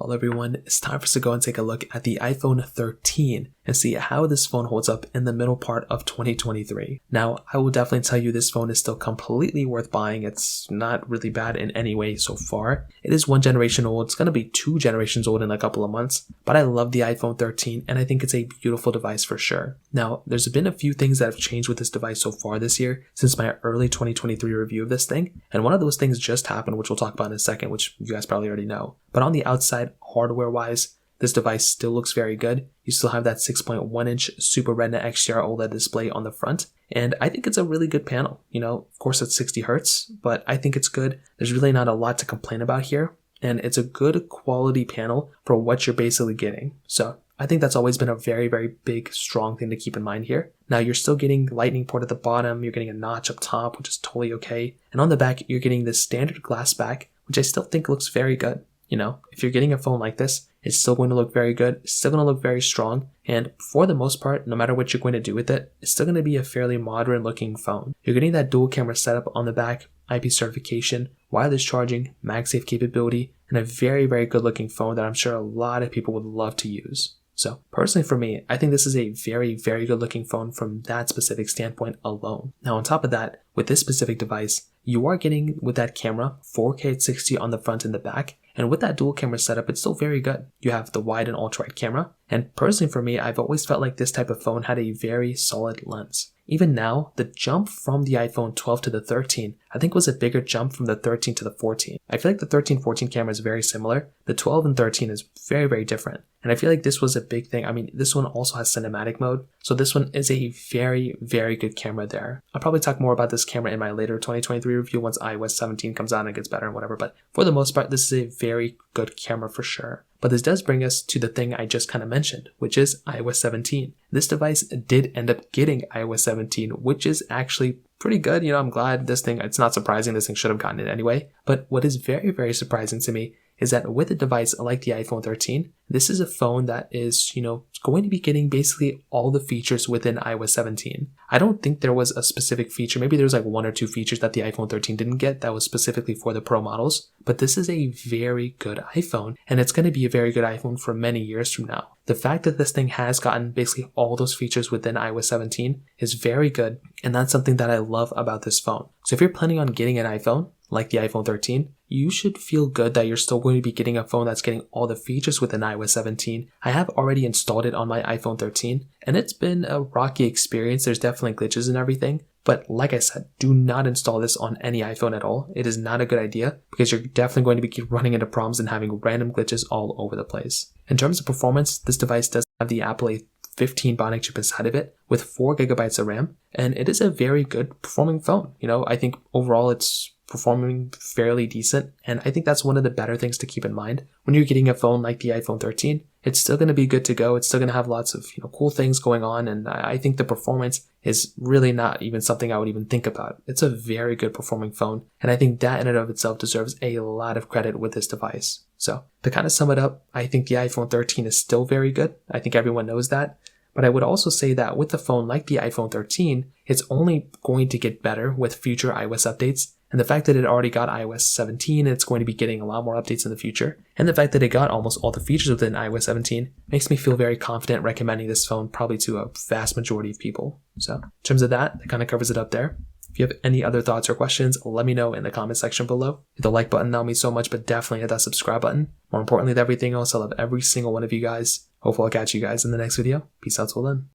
Well, everyone, it's time for us to go and take a look at the iPhone 13 and see how this phone holds up in the middle part of 2023. Now, I will definitely tell you this phone is still completely worth buying. It's not really bad in any way so far. It is 1 generation old. It's going to be 2 generations old in a couple of months, but I love the iPhone 13 and I think it's a beautiful device for sure. Now, there's been a few things that have changed with this device so far this year since my early 2023 review of this thing, and one of those things just happened, which we'll talk about in a second, which you guys probably already know. But on the outside, hardware-wise, this device still looks very good. You still have that 6.1-inch Super Retina XDR OLED display on the front, and I think it's a really good panel. You know, of course it's 60 Hz, but I think it's good. There's really not a lot to complain about here, and it's a good quality panel for what you're basically getting. So I think that's always been a very, very big, strong thing to keep in mind here. Now, you're still getting lightning port at the bottom, you're getting a notch up top, which is totally okay, and on the back, you're getting this standard glass back, which I still think looks very good. You know, if you're getting a phone like this, it's still going to look very good, it's still going to look very strong, and for the most part, no matter what you're going to do with it, it's still going to be a fairly modern looking phone. You're getting that dual camera setup on the back, IP certification, wireless charging, MagSafe capability, and a very, very good looking phone that I'm sure a lot of people would love to use. So personally for me, I think this is a very, very good looking phone from that specific standpoint alone. Now on top of that, with this specific device, you are getting with that camera 4K at 60 on the front and the back, and with that dual camera setup, it's still very good. You have the wide and ultra wide camera, and personally for me, I've always felt like this type of phone had a very solid lens. Even now, the jump from the iPhone 12 to the 13, I think was a bigger jump from the 13 to the 14. I feel like the 13-14 camera is very similar. The 12 and 13 is very, very different. And I feel like this was a big thing. I mean, this one also has cinematic mode. So this one is a very, very good camera there. I'll probably talk more about this camera in my later 2023 review once iOS 17 comes out and it gets better and whatever. But for the most part, this is a very good camera for sure. But this does bring us to the thing I just kind of mentioned, which is iOS 17. This device did end up getting iOS 17, which is actually pretty good. You know, I'm glad this thing, it's not surprising, this thing should have gotten it anyway. But what is very, very surprising to me is that with a device like the iPhone 13, this is a phone that is, you know, going to be getting basically all the features within iOS 17. I don't think there was a specific feature. Maybe there's like 1 or 2 features that the iPhone 13 didn't get that was specifically for the Pro models, but this is a very good iPhone, and it's going to be a very good iPhone for many years from now. The fact that this thing has gotten basically all those features within iOS 17 is very good, and that's something that I love about this phone. So if you're planning on getting an iPhone, like the iPhone 13, you should feel good that you're still going to be getting a phone that's getting all the features within iOS 17. I have already installed it on my iPhone 13, and it's been a rocky experience. There's definitely glitches and everything, but like I said, do not install this on any iPhone at all. It is not a good idea because you're definitely going to be running into problems and having random glitches all over the place. In terms of performance, this device does have the Apple A15 Bionic chip inside of it with 4 GB of RAM, and it is a very good performing phone. You know, I think overall it's performing fairly decent, and I think that's one of the better things to keep in mind when you're getting a phone like the iPhone 13. It's still going to be good to go. It's still going to have lots of, you know, cool things going on, and I think the performance is really not even something I would even think about. It's a very good performing phone, and I think that in and of itself deserves a lot of credit with this device. So to kind of sum it up, I think the iPhone 13 is still very good. I think everyone knows that. But I would also say that with a phone like the iPhone 13, it's only going to get better with future iOS updates. And the fact that it already got iOS 17, it's going to be getting a lot more updates in the future. And the fact that it got almost all the features within iOS 17 makes me feel very confident recommending this phone probably to a vast majority of people. So in terms of that kind of covers it up there. If you have any other thoughts or questions, let me know in the comment section below. Hit the like button, that'll mean so much, but definitely hit that subscribe button. More importantly than everything else, I love every single one of you guys. Hopefully I'll catch you guys in the next video. Peace out till then.